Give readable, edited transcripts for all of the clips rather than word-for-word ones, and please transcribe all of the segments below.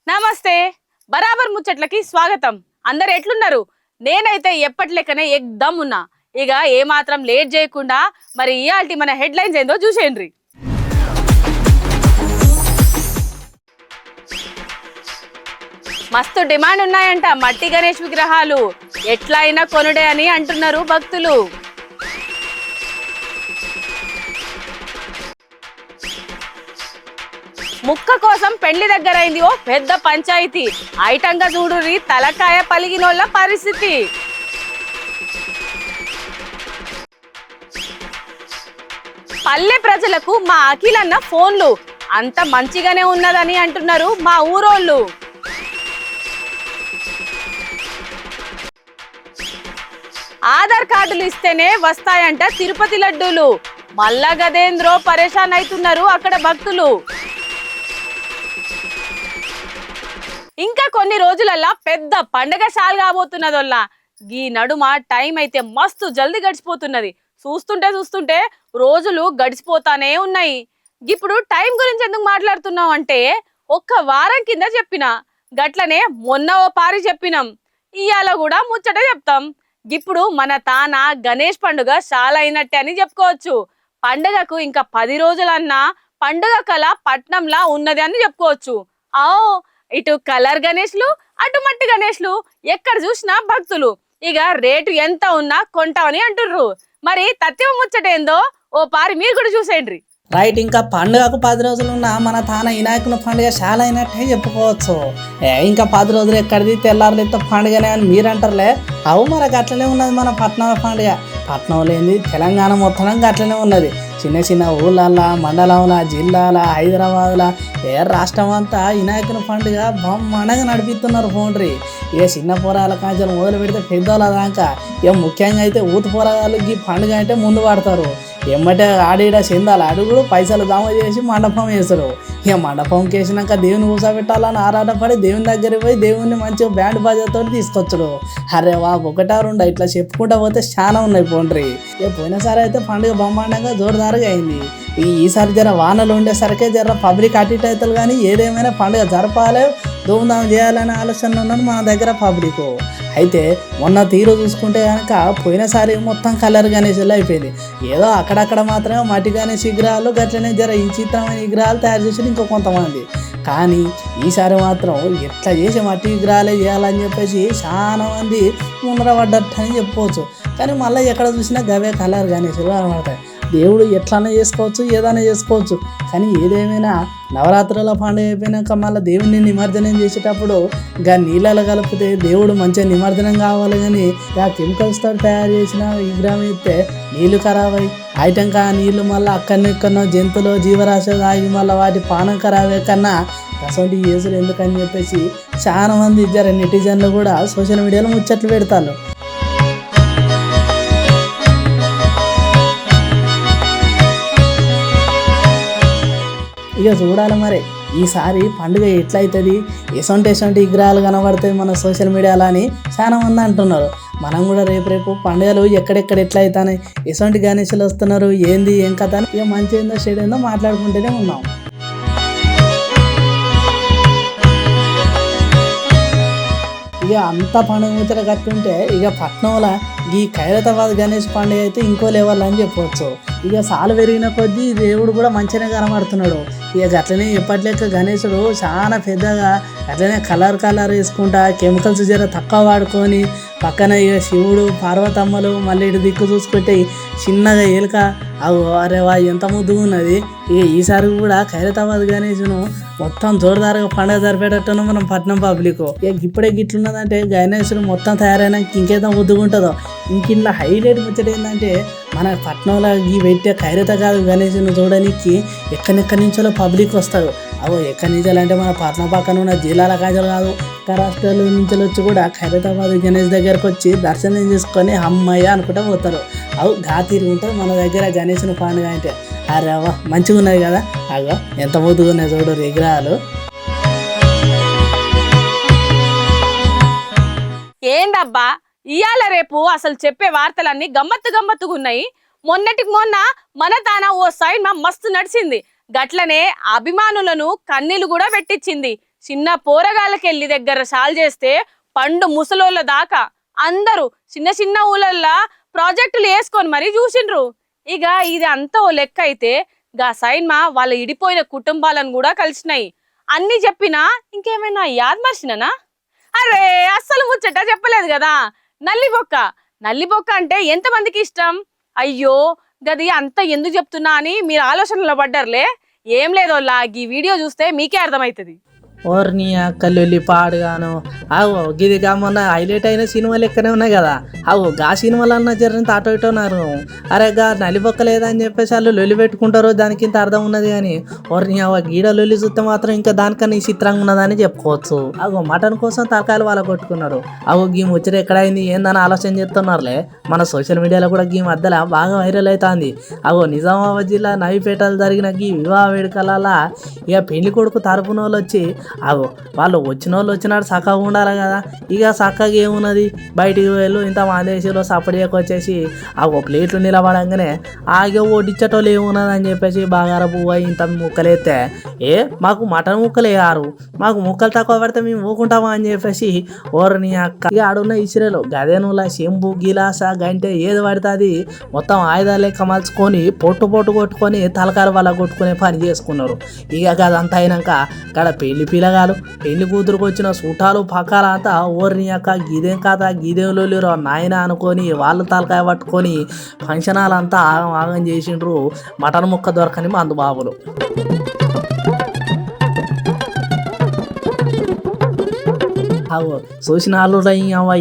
నమస్తే బరాబర్ ముచ్చట్లకి స్వాగతం. అందరు ఎట్లున్నారు? నేనైతే ఎప్పటి లెక్కనే ఎక్దమ్ ఉన్నా. ఇక ఏ మాత్రం లేట్ చేయకుండా మరి ఇయాల్టి మన హెడ్లైన్స్ ఏందో చూసేయండి. మస్తు డిమాండ్ ఉన్నాయంట మట్టి గణేష్ విగ్రహాలు. ఎట్లయినా కొనుడే అని అంటున్నారు భక్తులు. ముక్క కోసం పెళ్లి దగ్గరైంది ఓ పెద్ద పంచాయతీ. ఐటంగా చూడురి తలకాయ పలిగినోళ్ళ పరిస్థితి. పల్లె ప్రజలకు మా అఖిలన్న ఫోన్లు అంత మంచిగానే ఉన్నదని అంటున్నారు మా ఊరోళ్ళు. ఆధార్ కార్డులు ఇస్తేనే వస్తాయంట తిరుపతి లడ్డూలు. మల్లా గదేంద్రో పరేషాన్ అవుతున్నారు అక్కడ భక్తులు. ఇంకా కొన్ని రోజులల్లా పెద్ద పండగ షాల్ కాబోతున్నదోల్లా. ఈ నడుమ టైం అయితే మస్తు జల్దీ గడిచిపోతున్నది. చూస్తుంటే రోజులు గడిచిపోతానే ఉన్నాయి. ఇప్పుడు టైం గురించి ఎందుకు మాట్లాడుతున్నాం అంటే ఒక్క వారం కింద చెప్పిన గట్లనే మొన్న ఓ పారి చెప్పినాం. ఇయాల కూడా ముచ్చట చెప్తాం. ఇప్పుడు మన తాన గణేష్ పండుగ చాలా అయినట్టే అని చెప్పుకోవచ్చు. పండుగకు ఇంకా 10 రోజులన్నా పండుగ కళ పట్నంలా ఉన్నది అని చెప్పుకోవచ్చు. ఇటు కలర్ గణేష్లు అటు మట్టి గణేష్లు ఎక్కడ చూసినా భక్తులు. ఇక రేటు ఎంత ఉన్నా కొంటామని అంటుర్రు. మరి తత్వం ముచ్చటేందో ఓ పారి మీరు కూడా చూసేయండి. రైట్, ఇంకా పండుగకు 10 రోజులు ఉన్న మన తాన వినాయకుని పండుగ చాలా అయినట్టే చెప్పుకోవచ్చు. ఇంకా 10 రోజులు ఎక్కడిది తెల్లారులెత్త పండుగనే అని మీరు అంటారులే. అవు మనకు అట్లనే ఉన్నది మన పట్నం పండుగ. పట్నం లేని తెలంగాణ మొత్తం అట్లనే ఉన్నది. చిన్న చిన్న ఊళ్ళల్లో, మండలంలో, జిల్లాల, హైదరాబాద్లో, రాష్ట్రం అంతా వినాయకుని పండుగ బ్రహ్మాండంగా నడిపిస్తున్నారు ఫోన్రీ. ఇక చిన్న పోరాల కాంచెలు మొదలు పెడితే పెద్దోళ్ళ దాకా ఇక ముఖ్యంగా అయితే ఊతు పోరాలు ఈ పండుగ అంటే ముందు పడతారు. ఎమ్మటే ఆడిడ చెందాలి అడుగుడు పైసలు జమ చేసి మండపం వేస్తారు. ఇక మండపంకి వేసినాక దేవుని కూర్చోబెట్టాలని ఆరాటపడి దేవుని దగ్గరికి పోయి దేవుని మంచిగా బ్యాండ్ బాజాతో తీసుకొచ్చుడు. అరే వా ఒకటా రెండు ఇట్లా చెప్పుకుంటా పోతే చాలా ఉన్నాయి పోండ్రి. ఇక పోయినసారి అయితే పండుగ బ్రహ్మాండంగా జోరుదారుగా అయింది. ఈసారి జర వానలు ఉండేసరికే జర పబ్లిక్ అటు అవుతుంది. కానీ ఏదేమైనా పండుగ జరపాలి, ధూమ్ధాం చేయాలనే ఆలోచన ఉన్నది మన దగ్గర పబ్లిక్. అయితే మొన్న తీరు చూసుకుంటే కనుక పోయినసారి మొత్తం కలర్ గణేషులు అయిపోయింది. ఏదో అక్కడక్కడ మాత్రమే మట్టి గణేష్ విగ్రహాలు గట్లనే జర విచిత్రమైన విగ్రహాలు తయారు చేసి ఇంకో కొంతమంది. కానీ ఈసారి మాత్రం ఎట్లా చేసి మట్టి విగ్రహాలే చేయాలని చెప్పేసి చాలా మంది ముందరపడ్డట్టు అని చెప్పుకోవచ్చు. కానీ మళ్ళీ ఎక్కడ చూసినా గవే కలర్ గణేషులు కనబడతాయి. దేవుడు ఎట్లనే చేసుకోవచ్చు, ఏదైనా చేసుకోవచ్చు. కానీ ఏదేమైనా నవరాత్రుల పండుగ అయిపోయినాక మళ్ళీ దేవుడిని నిమజ్జనం చేసేటప్పుడు ఇంకా నీళ్ళలో కలిపితే దేవుడు మంచిగా నిమజ్జనం కావాలి. కానీ ఆ కెమికల్స్తో తయారు చేసిన విగ్రహం అయితే నీళ్లు ఖరాబ్ అయ్యి ఐటంకా నీళ్లు మళ్ళీ అక్కడెక్కడో జంతువులు జీవరాశి తాగి మళ్ళీ వాటి పానం ఖరాబే కన్నా అసలు యేసులు ఎందుకని చెప్పేసి చాలా మంది ఇద్దరు నెటిజన్లు కూడా సోషల్ మీడియాలో ముచ్చట్లు పెడతారు. ఇక చూడాలి మరి ఈసారి పండుగ ఎట్లయితుంది, ఎసొంటి విగ్రహాలు కనబడతాయి మన సోషల్ మీడియాలో అని చాలా మంది అంటున్నారు. మనం కూడా రేపు పండుగలు ఎక్కడెక్కడ ఎట్లా అవుతాయి, ఎసొంటి గణేషులు వస్తున్నారు, ఏంది ఏం కథ అని ఇక మంచి ఏందో చెడు ఏందో మాట్లాడుకుంటూనే ఉన్నాం. ఇక అంత పండుగ ముచ్చట కట్టుంటే ఇక పట్నంలో ఈ ఖైరతాబాద్ గణేష్ పండుగ అయితే ఇంకో లెవెల్ అని చెప్పవచ్చు. ఇక సాలు పెరిగిన కొద్దీ దేవుడు కూడా మంచిగానే కనబడుతున్నాడు. ఇక అట్లనే ఎప్పటిలేక గణేశుడు చాలా పెద్దగా అట్లనే కలర్ వేసుకుంటా కెమికల్స్ జర తక్కువ వాడుకొని పక్కన ఇక శివుడు పార్వతమ్మలు మళ్ళీ ఇటు దిక్కు చూసుకుంటే చిన్నగా ఏలుక అరే వా ఎంత ముద్దుగా ఉన్నది. ఇక ఈసారి కూడా ఖైరతాబాద్ గణేశును మొత్తం జోరుదారుగా పండుగ జరిపేటట్టును మనం పట్నం పబ్లిక్. ఇక ఇప్పుడే గిట్లున్నదంటే గణేశుడు మొత్తం తయారైనాక ఇంకేదో ముద్దుగా ఉంటుందో. ఇంక ఇంట్లో హైలైట్ ముచ్చట ఏంటంటే మన పట్నంలో ఈ పెట్టే ఖైరతాబాద్ గణేశుని చూడడానికి ఎక్కడెక్కడి నుంచో పబ్లిక్ వస్తారు. ఎక్కడి నుంచి అంటే మన పట్నం పక్కన ఉన్న జిల్లాల కాజలు కాదు, రాష్ట్రాల నుంచి వచ్చి కూడా ఖైరతాబాద్ గణేష్ దగ్గరకు వచ్చి దర్శనం చేసుకొని అమ్మయ్య అనుకుంటా పోతారు. గా తిరిగి ఉంటుంది మన దగ్గర గణేశుని పండుగ అంటే. అరే మంచిగా ఉన్నది కదా, ఎంత ముద్దుగా ఉన్నాయి చూడు విగ్రహాలు. ఏందబ్బా ఇయాల రేపు అసలు చెప్పే వార్తలన్నీ గమ్మత్తుగా ఉన్నాయి. మొన్నటికి మొన్న మన తాన ఓ సైడ్ మస్తు నడిచింది. గట్లనే అభిమానులను కన్నీళ్లు కూడా పెట్టించింది. చిన్న పోరగాళ్ళకెళ్ళి దగ్గర సాల్ చేస్తే పండు ముసలోళ్ళ దాకా అందరూ చిన్న చిన్న ఊళ్ళల్లా ప్రాజెక్టులు వేసుకొని మరీ చూసిండ్రు. ఇక ఇది అంతా ఓ లెక్క అయితే గా సైన్మా వాళ్ళ ఇడిపోయిన కుటుంబాలను కూడా కలిసినాయి. అన్ని చెప్పినా ఇంకేమైనా యాద్ మర్చిననా? అరే అస్సలు ముచ్చట చెప్పలేదు కదా. నల్లిబొక్క అంటే ఎంతమందికి ఇష్టం? అయ్యో గది అంత ఎందుకు చెప్తున్నా అని మీరు ఆలోచనలో పడ్డారులే. ఏం లేదోలా ఈ వీడియో చూస్తే మీకే అర్థమవుతుంది. ఓర్ని అక్కల్లి పాడుగాను అవు గిది మొన్న హైలైట్ అయిన సినిమాలు ఎక్కనే ఉన్నాయి కదా, అవు గా సినిమాలన్నా జరిగినంత అటో ఇటోన్నారు. అరే గా నలిబొక్క లేదని చెప్పేసి వాళ్ళు లొల్లి పెట్టుకుంటారు, దానికి ఇంత అర్థం ఉన్నది. కానీ ఓర్ని అవ గీడ లొల్లి చూస్తే మాత్రం ఇంకా దానికన్నా ఈ చిత్రంగా ఉన్నదని చెప్పుకోవచ్చు. అవు మటన్ కోసం తలకాయలు వాళ్ళ కొట్టుకున్నారు. అవు గీ ముచ్చట ఎక్కడైంది ఏందని ఆలోచన చేస్తున్నారులే. మన సోషల్ మీడియాలో కూడా గీ మధ్యలో బాగా వైరల్ అవుతుంది. అవు నిజామాబాద్ జిల్లా నవిపేటలో జరిగిన గీ వివాహ వేడుకల ఇక పెళ్లి కొడుకు తరపున వాళ్ళు వచ్చి అగో వాళ్ళు వచ్చిన వాళ్ళు వచ్చినట్టు చక్కగా ఉండాలి కదా. ఇక చక్కగా ఏమున్నది, బయటికి వెళ్ళు ఇంత మాదేశంలో సపడికి వచ్చేసి అగో ప్లేట్లు నిలబడంగానే ఆగే వడ్డించటోళ్ళు ఏమున్నది అని చెప్పేసి బాగార పువ్వు ఇంత ముక్కలేస్తే మాకు మటన్ ముక్కలు వేయారు, మాకు ముక్కలు తక్కువ పడితే మేము ఊకుంటామా అని చెప్పేసి ఓరని అక్క ఇక ఆడున్న ఇసిరేలు గదేనులా చెంబు గిలాస గంటే ఏది పడుతుంది మొత్తం ఆయుధాలు లెక్క మలుచుకొని పొట్టు కొట్టుకొని తలకారు వాళ్ళ కొట్టుకునే పని చేసుకున్నారు. ఇక అదంతా అయినాక ఇక్కడ పిల్లగాలు పెళ్లి కూతురుకు వచ్చిన చుట్టాలు పక్కల అంతా ఓర్ని అక్క గిదేం కథ గిదేం లొల్లిరో నాయన అనుకొని వాళ్ళు తలకాయ పట్టుకొని ఫంక్షన్ హాల్ అంతా ఆగం చేసిండ్రు మటన్ ముక్క దొరకని మందు బాబులు. చూసిన వాళ్ళు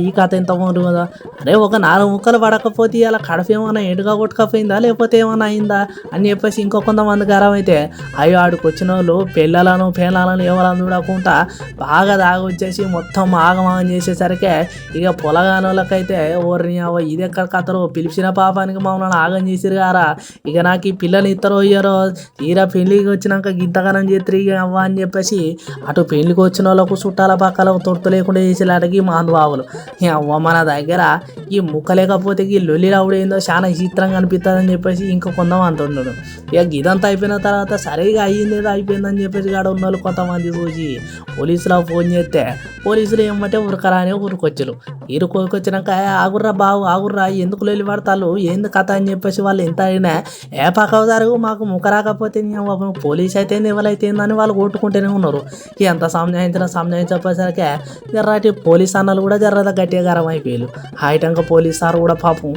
ఈ కథ ఎంత బాగుంది కదా. అరే ఒక 4 ముక్కలు పడకపోతే అలా కడప ఏమైనా ఎండుగా కొట్టుకపోయిందా లేకపోతే ఏమైనా అయిందా అని చెప్పేసి ఇంకో కొంతమంది గరం అయితే అయ్యో ఆడికి వచ్చిన వాళ్ళు పిల్లలను ఎవరని చూడకుండా బాగా దాగొచ్చేసి మొత్తం ఆగమాగం చేసేసరికి ఇక పొలగానోళ్ళకైతే ఓర్ని ఇది ఎక్కడ కథలు పిలిచిన పాపానికి మమ్మల్ని ఆగం చేసిరు గారా, ఇక నాకు ఈ పిల్లలు ఇద్దరు అయ్యారో తీరా పెళ్లికి వచ్చినాక గింతగానం చేతురు ఇక అవ్వ అని చెప్పేసి అటు పెళ్లికి వచ్చిన వాళ్ళకు చుట్టాల పక్కల తొట్టు లేకుండా చేసేలాంటి మాందుబాబులు. అవ్వ మన దగ్గర ఈ ముక్క లేకపోతే ఈ లొల్లి రావుడు ఏందో చాలా చిత్రంగా అనిపిస్తుంది అని చెప్పేసి ఇంకో కొంతమంది అంటున్నాడు. ఇక ఇదంతా అయిపోయిన తర్వాత సరిగా అయ్యింది ఏదో అయిపోయిందని చెప్పేసి కాడ ఉన్న వాళ్ళు కొంతమంది చూసి పోలీసులకు ఫోన్ చేస్తే పోలీసులు ఏమంటే ఉరకరా అని ఊరుకొచ్చారు. ఊరుకొచ్చినాక ఆగుర్రా ఎందుకు లొల్లి పడతారు ఏంది కథ అని చెప్పేసి వాళ్ళు ఎంత అయినా పక్కకు జరుగు మాకు ముక్క రాకపోతే పోలీస్ అయితే ఎవరైతే ఏందని వాళ్ళు కొట్టుకుంటూనే ఉన్నారు. ఎంత సంజాయించకపోయేసరికి జర్రాటి పోలీస్ అన్నలు కూడా జర్రద గట్టిగా గరం అయిపోయారు. హైటంగా పోలీస్ సార్ కూడా పాపం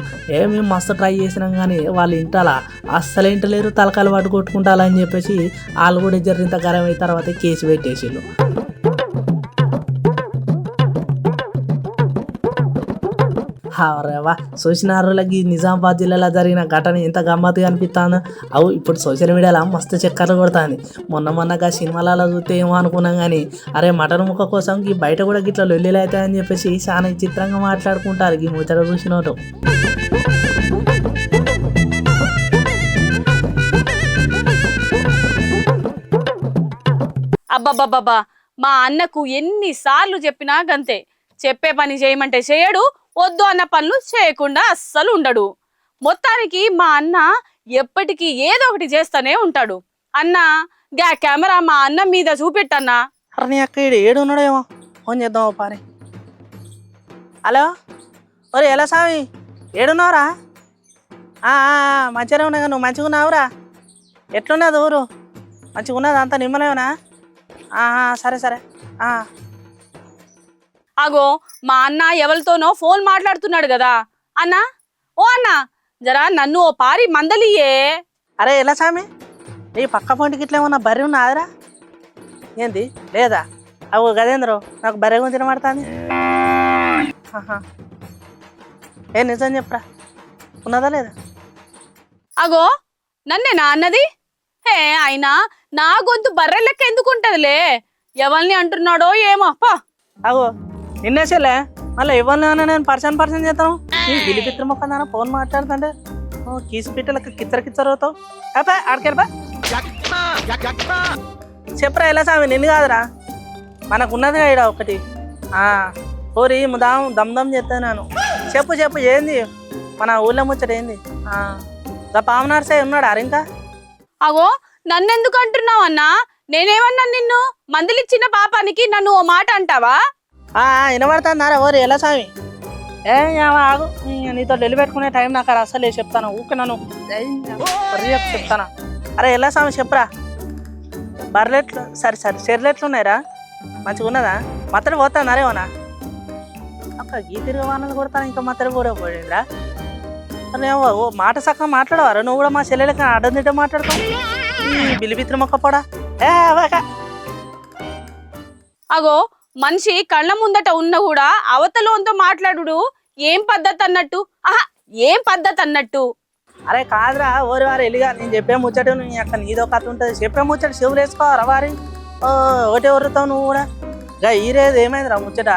మేము మస్తు ట్రై చేసినాం కానీ వాళ్ళు ఇంటలా అస్సలు ఇంటలేరు తలకాయలు పట్టు కొట్టుకుంటారని చెప్పేసి వాళ్ళు కూడా జర్రింత గరం అయిన తర్వాత కేసు పెట్టేసిళ్ళు. రేవా చూసినారులకి నిజామాబాద్ జిల్లాలో జరిగిన ఘటన ఎంత గమ్మత్తుగా అనిపిస్తుందో. అవు ఇప్పుడు సోషల్ మీడియాలో మస్తు చక్కర్లు కొడుతుంది. మొన్నగా సినిమాలలో చూస్తే ఏమో అనుకున్నాం కానీ అరే మటన్ ముక్క కోసం ఈ బయట కూడా గిట్లా లొల్లిలు అవుతాయని చెప్పేసి చాలా చిత్రంగా మాట్లాడుకుంటారు ఈ ముచ్చట చూసినట్టు. అబ్బబ్బబ్బబ్బా మా అన్నకు ఎన్నిసార్లు చెప్పినా గంతే, చెప్పే పని చేయమంటే చేయడు, వద్దు అన్న పనులు చేయకుండా అస్సలు ఉండడు. మొత్తానికి మా అన్న ఎప్పటికీ ఏదో ఒకటి చేస్తూనే ఉంటాడు. అన్న గా కెమెరా మా అన్న మీద చూపెట్టన్నా. అరే అక్క ఏడు ఉన్నాడేమో ఫోన్ చేద్దాం పారి. హలో ఒరే ఎలా సామి ఏడున్నావురా? మంచిగానే ఉన్నా, నువ్వు మంచిగా ఉన్నావురా? ఎట్లున్నది ఊరు? మంచిగా ఉన్నది అంతా నిమ్మలేమనా? సరే అగో మా అన్న ఎవరితోనో ఫోన్ మాట్లాడుతున్నాడు కదా. అన్న ఓ అన్న జరా నన్ను ఓ పారి మందలియే. అరే ఎలా సామి నీ పక్క పొంటికి ఇట్లా ఏమన్నా బర్రె ఉన్నాదిరా? ఏంది లేదా? అవు గదేంద్రో నాకు బర్రె గురించి తినబడుతుంది. నిజం చెప్పరా, ఉన్నదా లేదా? అగో నన్నేనా అన్నది? అయినా నా గొంతు బర్రె లెక్క ఎందుకు ఉంటదిలే, ఎవరిని అంటున్నాడో ఏమో. అగో నిన్నేసేలే మళ్ళీ ఎవరిని నేను పర్సన్ చేస్తాను. నీ గిలిపిత్ర మొక్క ఫోన్ మాట్లాడుతుంటే కీసు పిట్టలకు కిచ్చర అవుతావు. ఆడకెళ్ళబా చెప్పరా ఎలా సామి నిన్ను కాదురా, మనకున్నది ఇక్కడ ఒకటి కోరి దమ్ చేస్తాను. చెప్పు ఏంది మన ఊళ్ళో ముచ్చట ఏంది? పామనార్సే ఉన్నాడు అరే ఇంకా? అగో నన్నెందుకు అంటున్నావు అన్నా? నేనేమన్నా నిన్ను మందులిచ్చిన పాపానికి నన్ను ఓ మాట అంటావా? వినబడుతున్నారా ఓరి ఎలా స్వామి? ఆగు, నీతో డెలి పెట్టుకునే టైం నాకు అసలే చెప్తాను. ఊకే నన్ను చెప్తానా? అరే ఎలా స్వామి చెప్పరా. బర్రెట్లు సరే చెర్లెట్లు ఉన్నాయిరా? మంచిగా ఉన్నదా? మత్తడి పోతాను అరేవనా అక్క గీ తిరిగి వానలు కొడతాను. ఇంకా మత్తడి కూడా పోయిందిరా. ఓ మాట సక్కగా మాట్లాడవారా? నువ్వు కూడా మా చెల్లెలకి అడ్డం తింటే మాట్లాడుతావు. బిలిబిత్రి మొక్క పోడా. అగో మనిషి కళ్ళ ముందట ఉన్న కూడా అవతలోంతో మాట్లాడు ఏం పద్ధతి అన్నట్టు? ఏం పద్ధతి అన్నట్టు? అరే కాదురా ఓరి వారు ఎలిగా నేను చెప్పే ముచ్చట నీ అక్క నీదో కథ ఉంటుంది. చెప్పే ముచ్చట చెవులు వేసుకోవారా వారి? ఒకటే వరుతావు నువ్వు కూడా. ఇంకా ఈరేది ఏమైందిరా ముచ్చట?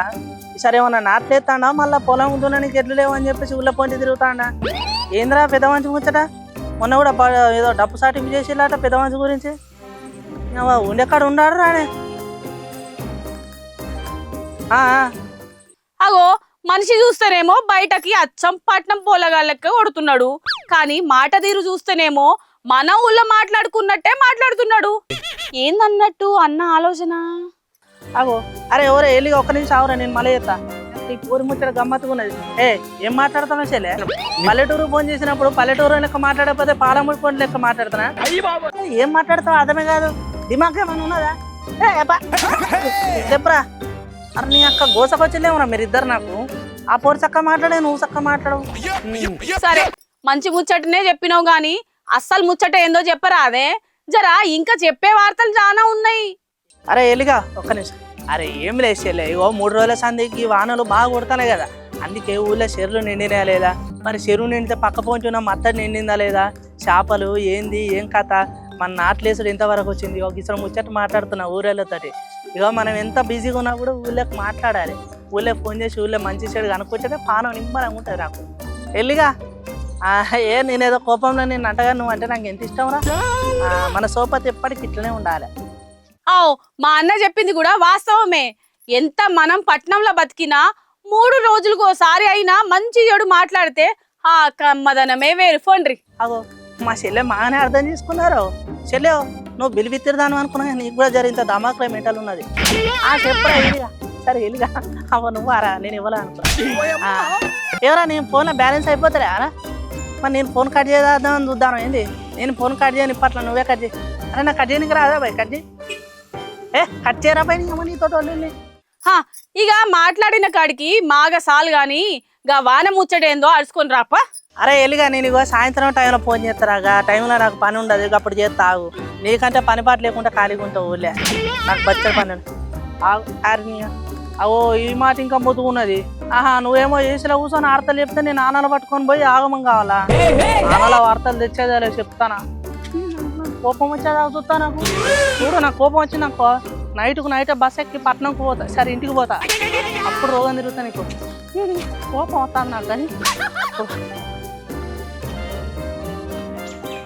ఈసారి ఏమన్నా నాట్లేస్తాడా? మళ్ళీ పొలం దున్నడానికి ఎడ్లు లేవు అని చెప్పేసి ఊళ్ళో పొంటి తిరుగుతాడా? ఏందిరా పెద్ద మంచి ముచ్చట? మొన్న కూడా ఏదో డప్పు సాటింపు చేసేలాట పెద్ద మంచి గురించి. ఉండేకాడ ఉన్నాడు రానే. అగో మనిషి చూస్తేనేమో బయటకి అచ్చం పట్నం పోలగాళ్ళకే కొడుతున్నాడు, కానీ మాట తీరు చూస్తేనేమో మన ఊళ్ళో మాట్లాడుకున్నట్టే మాట్లాడుతున్నాడు. ఏందన్నట్టు అన్న ఆలోచన? అగో అరే ఎవరో ఎల్లిగా ఒక్క నిమిషం ఆవురా, నేను మళ్ళీ చేస్తా. ఈ పూరి ముచ్చట గమ్మత్తుగా ఉన్నది. ఏం మాట్లాడుతున్నా చెల్లె? పల్లెటూరు ఫోన్ చేసినప్పుడు పల్లెటూరు లెక్క మాట్లాడకపోతే పాలమూడి ఫోన్ లెక్క మాట్లాడుతున్నా. ఏం మాట్లాడతావు అర్థమే కాదు. దిమాగ్ ఏమైనా ఉన్నదా? చెప్పరా. అరే నీ అక్క గోసకొచ్చలేమరా మీరిద్దరు. నాకు ఆ పోరు చక్క మాట్లాడే, నువ్వు చక్క మాట్లాడవు. సరే మంచి ముచ్చటనే చెప్పినావు గాని అస్సలు ముచ్చట ఏందో చెప్పరా అదే జరా. ఇంకా చెప్పే వార్తలు చాలా ఉన్నాయి. అరే ఎలిగా ఒక్క నిమిషం. అరే ఏం లేచెల్లే, ఇగో 3 రోజుల సందికి వానలు బాగా కొడతాయి కదా, అందుకే ఊళ్ళో చెరువులు నిండినా లేదా? మరి చెరువు నిండితే పక్క పోంచున్న మత్తడి నిండిందా లేదా? చేపలు ఏంది ఏం కథ? మన నాట్లేసుడు ఎంతవరకు వచ్చింది? ఒక ఇసలు ముచ్చట మాట్లాడుతున్నా ఊరేళ్ళతోటి. ఇక మనం ఎంత బిజీగా ఉన్నా కూడా ఊళ్ళోకి మాట్లాడాలి. ఊళ్ళో ఫోన్ చేసి ఊళ్ళో మంచి చెడు కనుక్కొచ్చే పానం నిమ్మలంగా ఉంటుంది నాకు. ఎల్లిగా నేనేదో కోపంలో నేను అంటగా నువ్వు అంటే నాకు ఎంత ఇష్టం రా. మన సోపతి ఎప్పటికి ఇట్లనే ఉండాలి. మా అన్న చెప్పింది కూడా వాస్తవమే. ఎంత మనం పట్నంలో బతికినా 3 రోజులకు ఒకసారి అయినా మంచి చెడు మాట్లాడితే ఆ కమ్మదనమే వేరు. ఫోన్రి. అగో మా చెల్లె మానే అర్థం చేసుకున్నారు. చెల్లె నువ్వు బిలిబిత్తిరదాను అనుకున్నా, నీకు కూడా జరిగిన దమాకులో మెంటల్ ఉన్నది. చెప్పరా ఎలిగా. సరే ఎలిగా అవ్వ నువ్వారా, నేను ఇవ్వాలా అనుకున్నా. ఎవరా నేను ఫోన్లో బ్యాలెన్స్ అయిపోతారా అరా? మరి నేను ఫోన్ కట్ చేద్దామని చూద్దాను. ఏంది నేను ఫోన్ కట్ చేయను ఇప్పట్లో, నువ్వే కట్ చేయి. అరే నాకు కట్ చేయనికి రాదా బాయ్? కట్ చేయి. కట్ చేయరా పై నీతో. ఇక మాట్లాడిన కాడికి మాగ సాలు గాని గా వాన ముచ్చటేందో అరుచుకొని రాప. అరే ఎలిగా నేను ఇగో సాయంత్రం టైంలో ఫోన్ చేస్తారా? టైంలో నాకు పని ఉండదు, అప్పుడు చేస్తా. ఆగు, నీకంటే పని పాట లేకుండా ఖాళీగా ఉంటావు ఊళ్ళే. నాకు బచ్చడి పని అవో ఈ మాట ఇంకా ముతుకున్నది. నువ్వేమో ఏసీలో కూర్చొని ఆడతలు చెప్తే నేను ఆనాలు పట్టుకొని పోయి ఆగమం కావాలా? ఆనాల వార్తలు తెచ్చేదే చెప్తానా? కోపం వచ్చేదా చూస్తా నాకు. చూడు నాకు కోపం వచ్చింది నాకు నైట్ బస్ ఎక్కి పట్నంకు పోతా. సరే ఇంటికి పోతా, అప్పుడు రోగం తిరుగుతా. నీకు కోపం వస్తాను నాకు కానీ.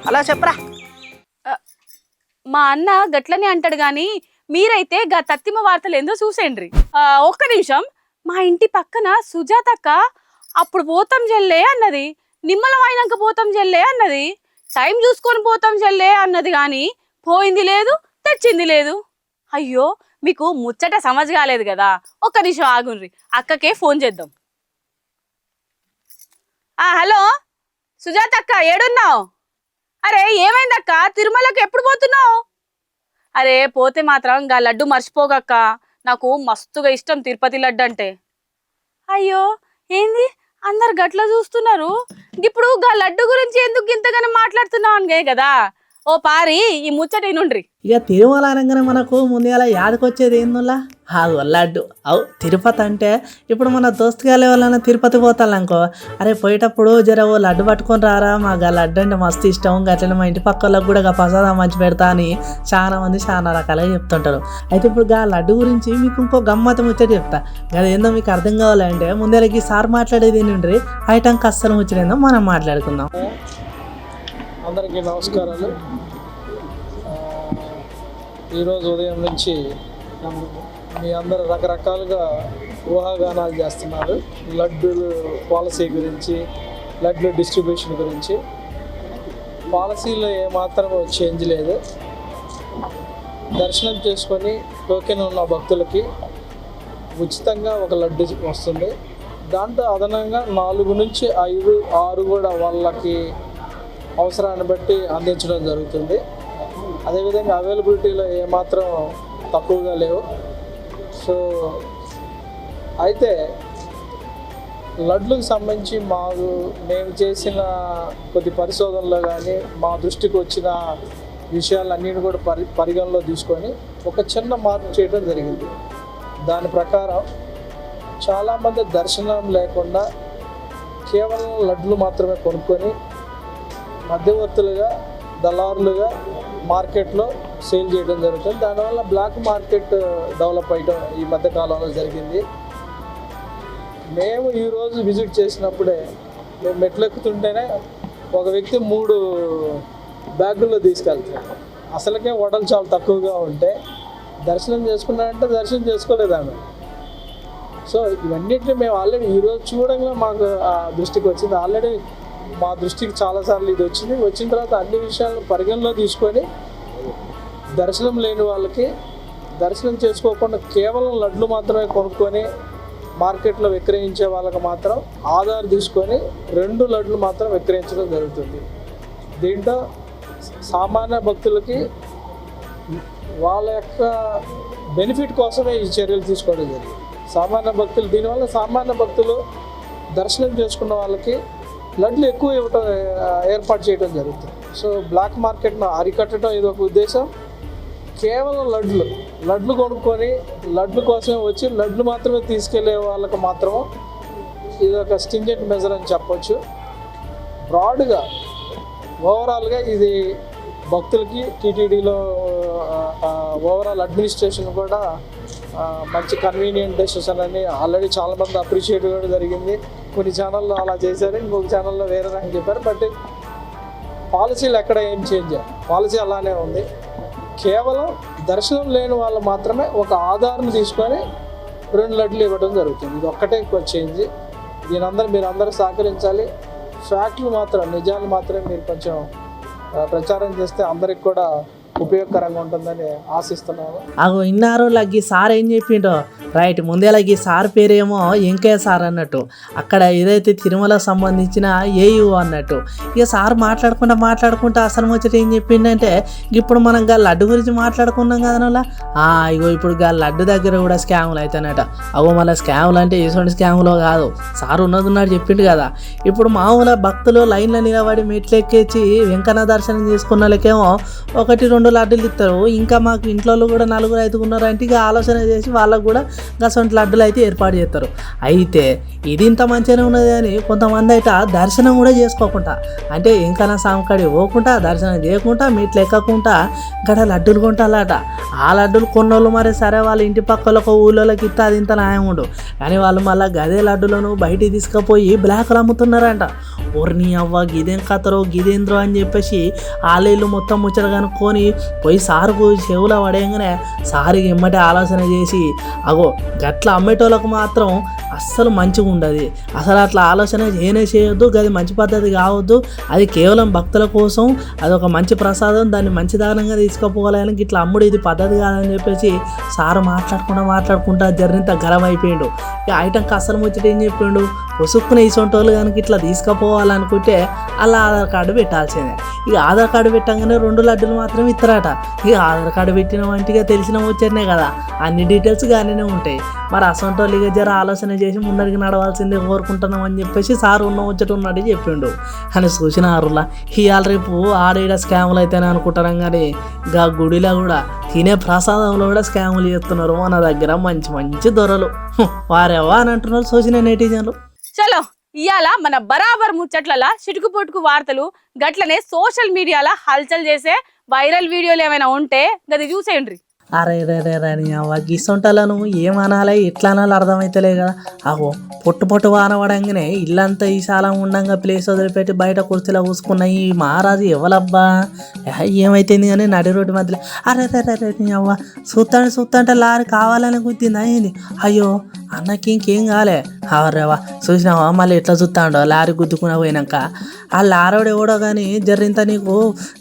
అలా చెప్పరా. మా అన్న గట్లనే అంటాడు గాని మీరైతే గా తత్తిమ వార్తలు ఏందో చూసేయండి. ఒక్క నిమిషం. మా ఇంటి పక్కన సుజాతక్క అప్పుడు పోతాం జల్లే అన్నది, నిమ్మలం అయినాక పోతాం జల్లే అన్నది, టైం చూసుకొని పోతాం జల్లే అన్నది, కానీ పోయింది లేదు తెచ్చింది లేదు. అయ్యో మీకు ముచ్చట సమజ్ కాలేదు కదా, ఒక్క నిమిషం ఆగుండ్రి, అక్కకే ఫోన్ చేద్దాం. హలో సుజాతక్క ఏడున్నావు? అరే ఏమైందక్క, తిరుమలకి ఎప్పుడు పోతున్నావు? అరే పోతే మాత్రం గా లడ్డు మర్చిపోగక్క, నాకు మస్తుగా ఇష్టం తిరుపతి లడ్డు అంటే. అయ్యో ఏంది అందరు గట్ల చూస్తున్నారు? ఇప్పుడు గా లడ్డు గురించి ఎందుకు ఇంతగానో మాట్లాడుతున్నావు అనే కదా. ఓ పారి ఈ ముచ్చట నుండ్రి. ఇక తిరుమల అనగానే మనకు ముందుగా యాదకొచ్చేది ఏందులా? లడ్డు. తిరుపతి అంటే ఇప్పుడు మన దోస్తుగాలే వాళ్ళైనా తిరుపతి పోతానుకో, అరే పోయేటప్పుడు జర ఓ లడ్డు పట్టుకొని రారా, మాకు ఆ లడ్డు అంటే మస్తు ఇష్టం, అట్లనే మా ఇంటి పక్క వాళ్ళకి కూడా ప్రసాదం మంచి పెడతా అని చాలా మంది చాలా రకాలుగా చెప్తుంటారు. అయితే ఇప్పుడు ఆ లడ్డు గురించి మీకు ఇంకో గమ్మత్తు ముచ్చట చెప్తా. అది ఏందో మీకు అర్థం కావాలంటే ముందరకి సార్ మాట్లాడేది ఏంటంటే ఐటంకి అస్సలు ముచ్చటేందో మనం మాట్లాడుకుందాం. అందరికీ నమస్కారాలు. ఈరోజు ఉదయం నుంచి మీ అందరూ రకరకాలుగా ఊహాగానాలు చేస్తున్నారు. లడ్డూలు పాలసీ గురించి, లడ్డు డిస్ట్రిబ్యూషన్ గురించి. పాలసీలో ఏమాత్రం చేంజ్ లేదు. దర్శనం చేసుకొని టోకెన్ ఉన్న భక్తులకి ఉచితంగా ఒక లడ్డు వస్తుంది. దాంట్లో అదనంగా 4 నుంచి 5, 6 కూడా వాళ్ళకి అవసరాన్ని బట్టి అందించడం జరుగుతుంది. అదేవిధంగా అవైలబిలిటీలో ఏమాత్రం తక్కువగా లేవు. సో అయితే లడ్లకు సంబంధించి మేము చేసిన కొద్ది పరిశోధనలో కానీ మా దృష్టికి వచ్చిన విషయాలన్నిటిని కూడా పరిగణలో తీసుకొని ఒక చిన్న మార్పు చేయడం జరిగింది. దాని ప్రకారం చాలామంది దర్శనం లేకుండా కేవలం లడ్లు మాత్రమే కొనుక్కొని మధ్యవర్తులుగా దళారులుగా మార్కెట్లో సేల్ చేయడం జరుగుతుంది. దానివల్ల బ్లాక్ మార్కెట్ డెవలప్ అయ్యడం ఈ మధ్యకాలంలో జరిగింది. మేము ఈరోజు విజిట్ చేసినప్పుడే మేము మెట్లెక్కుతుంటేనే ఒక వ్యక్తి 3 బ్యాగుల్లో తీసుకెళ్తాడు. అసలుకే హోటల్ చాలా తక్కువగా ఉంటే దర్శనం చేసుకున్నాడంటే దర్శనం చేసుకోలేదామె. సో ఇవన్నిటిని మేము ఆల్రెడీ ఈరోజు చూడంగా మాకు ఆ దృష్టికి వచ్చింది. ఆల్రెడీ మా దృష్టికి చాలాసార్లు ఇది వచ్చింది. వచ్చిన తర్వాత అన్ని విషయాలను పరిగణలో తీసుకొని దర్శనం లేని వాళ్ళకి దర్శనం చేసుకోకుండా కేవలం లడ్లు మాత్రమే కొనుక్కొని మార్కెట్లో విక్రయించే వాళ్ళకి మాత్రం ఆధార్ తీసుకొని 2 లడ్లు మాత్రం విక్రయించడం జరుగుతుంది. దీంట్లో సామాన్య భక్తులకి వాళ్ళ యొక్క బెనిఫిట్ కోసమే ఈ చర్యలు తీసుకోవడం జరిగింది. దీనివల్ల సామాన్య భక్తులు దర్శనం చేసుకున్న వాళ్ళకి లడ్లు ఎక్కువ ఏర్పాటు చేయడం జరుగుతుంది. సో బ్లాక్ మార్కెట్ను అరికట్టడం ఇది ఒక ఉద్దేశం. కేవలం లడ్లు కొనుక్కొని లడ్లు కోసమే వచ్చి లడ్లు మాత్రమే తీసుకెళ్లే వాళ్ళకి మాత్రం ఇది ఒక స్టింజెంట్ మెజర్ అని చెప్పొచ్చు. బ్రాడ్గా ఓవరాల్గా ఇది భక్తులకి టీటీడీలో ఓవరాల్ అడ్మినిస్ట్రేషన్ కూడా మంచి కన్వీనియంట్ డెసిషన్ అని ఆల్రెడీ చాలామంది అప్రిషియేట్ కూడా జరిగింది. కొన్ని ఛానల్లో అలా చేశారు, ఇంకొక ఛానల్లో వేరే రకంగా చెప్పారు. బట్ పాలసీలు ఎక్కడ ఏం చేంజ్, పాలసీ అలానే ఉంది. కేవలం దర్శనం లేని వాళ్ళు మాత్రమే ఒక ఆధార్ని తీసుకొని 2 లడ్లు ఇవ్వడం జరుగుతుంది. ఇది ఒక్కటే చేంజ్. మీరు అందరూ సహకరించాలి. ఫ్యాక్ట్లు మాత్రం, నిజాలు మాత్రమే మీరు కొంచెం ప్రచారం చేస్తే అందరికి కూడా ఉపయోగకరంగా ఉంటుందని ఆశిస్తున్నాను. అగో ఇన్నారు లగ్గి సార్ ఏం చెప్పిండో రైట్. ముందేలాగి సార్ పేరేమో వెంకయ్య సార్ అన్నట్టు, అక్కడ ఏదైతే తిరుమలకు సంబంధించిన ఏయు అన్నట్టు. ఇక సార్ మాట్లాడుకుంటా అసలు ముచ్చట ఏం చెప్పిండంటే, ఇప్పుడు మనం గా లడ్డు గురించి మాట్లాడుకున్నాం కదా, ఇగో ఇప్పుడు గా లడ్డు దగ్గర కూడా స్కాములు అవుతానట. అగో మళ్ళీ స్కాములు అంటే ఎటువంటి స్కాములో కాదు, సార్ ఉన్నది చెప్పిండు కదా. ఇప్పుడు మామూలుగా భక్తులు లైన్లో నిలబడి మెట్లు ఎక్కేసి వెంకన్న దర్శనం చేసుకున్న వాళ్ళకేమో 1-2 లడ్డులు ఇస్తారు. ఇంకా మాకు ఇంట్లో కూడా 4-5 ఉన్నారు అంటే ఇక ఆలోచన చేసి వాళ్ళకు కూడా గసంటి లడ్డులు అయితే ఏర్పాటు చేస్తారు. అయితే ఇది ఇంత మంచిగానే ఉన్నది అని కొంతమంది అయితే దర్శనం కూడా చేసుకోకుండా, అంటే ఇంకన్నా సామకాడి పోకుండా దర్శనం చేయకుండా మెట్లు ఎక్కకుండా గడ లడ్డులు కొంటాలట. ఆ లడ్డులు కొన్నోళ్ళు మరి సరే వాళ్ళ ఇంటి పక్కలకు ఊళ్ళోకి ఇస్తే అది ఇంత న్యాయం ఉండు, కానీ వాళ్ళు మళ్ళీ గదే లడ్డులను బయటికి తీసుకుపోయి బ్లాక్లు అమ్ముతున్నారంట. ఓర్ని అవ్వ గిదేం కథరో గిదేంద్రో అని చెప్పేసి ఆలేళ్ళు మొత్తం ముచ్చట కనుక్కొని పోయి సారుకు చెవులో పడేయగానే సారికి ఎమ్మటే ఆలోచన చేసి, అగో గట్ల అమ్మేటోళ్ళకు మాత్రం అస్సలు మంచిగా ఉండదు, అసలు అట్లా ఆలోచన చేయొద్దు, అది మంచి పద్ధతి కావద్దు, అది కేవలం భక్తుల కోసం, అదొక మంచి ప్రసాదం, దాన్ని మంచి దానంగా తీసుకుపోవాలని ఇట్లా అమ్ముడు ఇది పద్ధతి కాదని చెప్పేసి సారు మాట్లాడుకుంటా జరిగినంత గరం అయిపోయిండు. ఇక ఐటంకి అస్సలు ముచ్చట ఏం చెప్పిండు, పొసుక్కున ఇసొంటోళ్ళు కనుక ఇట్లా తీసుకుపోవాలనుకుంటే అలా ఆధార్ కార్డు పెట్టాల్సిందే. ఇక ఆధార్ కార్డు పెట్టగానే 2 లడ్డులు మాత్రం ఇస్తారట. ఇక ఆధార్ కార్డు పెట్టిన వంటిగా తెలిసిన వచ్చేనే కదా, అన్ని డీటెయిల్స్ గానే ఉంటాయి. మరి అసొంటోళ్ళు ఇక జర ఆలోచన చేసి ముందరికి నడవాల్సిందే కోరుకుంటున్నాం అని చెప్పేసి సార్ ముచ్చట ఉన్నట్టు చెప్పిండు. కానీ చూసిన ఆరులా ఇవాళ రేపు ఆడేడ స్కాములు అయితేనే అనుకుంటాం, కానీ గా గుడిలో కూడా తినే ప్రసాదంలో కూడా స్కాములు చేస్తున్నారు మన దగ్గర మంచి దొరలు వారెవా అని అంటున్నారు చూసిన నెటిజన్లు. చలో ఇయాల మన బరాబర్ ముచ్చట్ల చిటుకు పొట్టుకు వార్తలు గట్లనే సోషల్ మీడియాలో హల్చల్ చేసే వైరల్ వీడియోలు ఏమైనా ఉంటే గది చూసేయండి. అరే నీ అవ్వ గిసొంటలను ఏమనాలి ఎట్లా అనాలి అర్థమైతలే కదా. అగో పొట్టు వాన పడంగానే ఇల్లంతా ఈశాలం ఉండంగా ప్లేస్ వదిలిపెట్టి బయట కుర్చీలో కూసుకున్న ఈ మహారాజు ఎవలబ్బా ఏమైతుంది కానీ నడి రోడ్డు మధ్యలో అరే నీ అవ్వ చూస్తాంటే లారీ కావాలని గుద్దిందా ఏంది, అయ్యో అన్నకి ఇంకేం కాలే అవర్రేవా చూసినావా మళ్ళీ ఎట్లా చూస్తాడో లారీ గుద్దుకుని పోయినాక ఆ లారోడు ఎవడో కానీ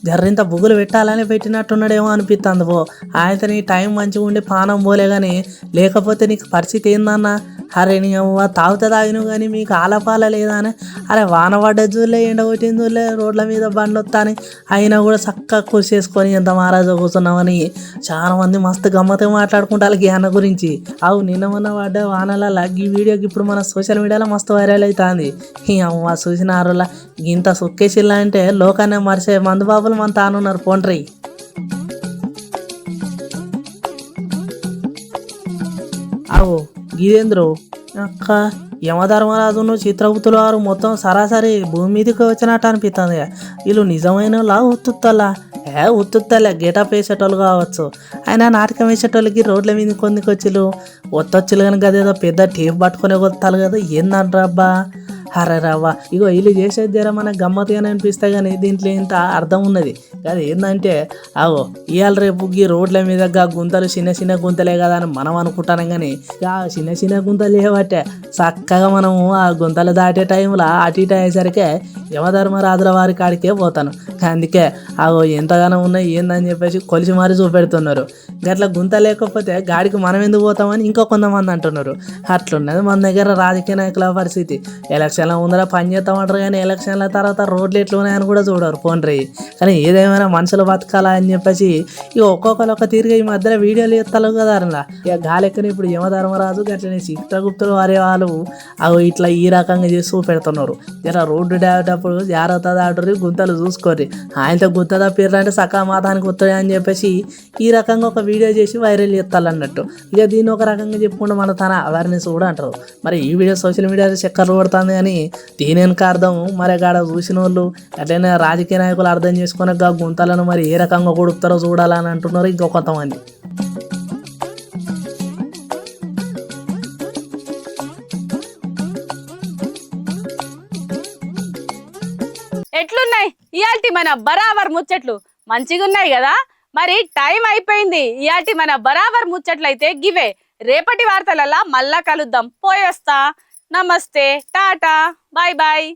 జర్రింత బుగులు పెట్టాలని పెట్టినట్టున్నాడేమో అనిపిస్తుంది పో ఆయన నీ టైం మంచిగా ఉండి పానం పోలే కానీ లేకపోతే నీకు పరిస్థితి ఏందన్నా అరే నీ తాగుతా తాగినావు కానీ మీకు ఆలపాల లేదా అని అరే వాన పడ్డ చూడలే ఎండ కొట్టిన చూడలే రోడ్ల మీద బండ్లు వస్తాని అయినా కూడా చక్కగా కృషి చేసుకొని ఎంత మహారాజా కూర్చున్నామని చాలా మంది మస్తు గమ్మత్తుగా మాట్లాడుకుంటారు ఈ అన్న గురించి అవు నిన్న మొన్న పడ్డ వానల ఈ వీడియోకి ఇప్పుడు మన సోషల్ మీడియాలో మస్తు వైరల్ అవుతుంది ఈ అమ్మ చూసిన ఆరులా ఇంత సుక్కేసిల్లా అంటే లోకాన్ని మరిసే మందు బాబులు మన తానున్నారు పోండ్రి అవు గిదేంద్రు అక్క యమధర్మరాజును చిత్రగుప్తులు వారు మొత్తం సరాసరి భూమి మీదకి వచ్చినట్టు అనిపిస్తుంది వీళ్ళు నిజమైన ఉత్తుత్తలా ఉత్తుత్తలే గెటప్ వేసేటోళ్ళు కావచ్చు అయినా నాటకం వేసేటోళ్ళకి రోడ్ల మీద కొందికొచ్చిలు ఒత్తొచ్చులు కానీ అదేదో పెద్ద టేప్ పట్టుకొని కొత్తాలు కదా ఏందంటారబ్బా అరే రవ్వ ఇగో వీళ్ళు చేసేది జర మనకు గమ్మత్తుగానే అనిపిస్తాయి కానీ దీంట్లో ఇంత అర్థం ఉన్నది అది ఏంటంటే అవో ఇవాళ రేపు ఈ రోడ్ల మీద గుంతలు చిన్న చిన్న గుంతలే కదా అని మనం అనుకుంటాం కానీ చిన్న చిన్న గుంతలు ఏవట్టే చక్కగా మనము ఆ గుంతలు దాటే టైంలో అటు ఇటు అయ్యేసరికి యమధర్మరాజుల వారి కాడికే పోతాను అందుకే అవో ఎంతగానో ఉన్నాయి ఏందని చెప్పేసి కొలిసి మారి చూపెడుతున్నారు గట్ల గుంత లేకపోతే గాడికి మనం ఎందుకు పోతామని ఇంకో కొంతమంది అంటున్నారు అట్లున్నది మన దగ్గర రాజకీయ నాయకుల పరిస్థితి ఎలక్షన్ల ముందర పని చేస్తామంటారు కానీ ఎలక్షన్ల తర్వాత రోడ్లు ఎట్లున్నాయని కూడా చూడరు పోండ్రి కానీ ఏదేమైనా మనుషులు బతకాలా అని చెప్పేసి ఇక ఒక్కొక్కరు ఒక తీరుగా ఈ మధ్యలో వీడియోలు ఎత్తాలు కదా అలా ఇక గాలెక్కని ఇప్పుడు యమధర్మరాజు గట్లనే చిత్రగుప్తులు వారే వాళ్ళు అవి ఇట్లా ఈ రకంగా చేసి చూపెడుతున్నారు ఇలా రోడ్డు దాటప్పుడు జాగ్రత్త దాటుర్రి గుంతలు చూసుకోర్రి ఆయనతో గుంత తప్పిర్రు అంటే సకా మాతానికి వస్తాయి అని చెప్పేసి ఈ రకంగా ఒక వీడియో చేసి వైరల్ చేస్తాలన్నట్టు ఇక దీన్ని ఒక రకంగా చెప్పుకుంటే మన తన అవేర్నెస్ కూడా అంటారు మరి ఈ వీడియో సోషల్ మీడియాలో చక్కర్లు పడుతుంది కానీ దీని వెనక అర్థం మరి కాడ చూసిన వాళ్ళు అట్లనే రాజకీయ నాయకులు అర్థం చేసుకుని గుంతలను మరి ఏ రకంగా కొడుకుతారో చూడాలని అంటున్నారు ఇంకో కొంతమంది ఎట్లున్నాయి ఇయాల్టి మన బరాబర్ ముచ్చట్లు మంచిగా ఉన్నాయి కదా మరి టైం అయిపోయింది ఇయాల్టి మన బరాబర్ ముచ్చట్లు అయితే గివే రేపటి వార్తలలా మళ్ళా కలుద్దాం పోయేస్తా నమస్తే టాటా బాయ్ బాయ్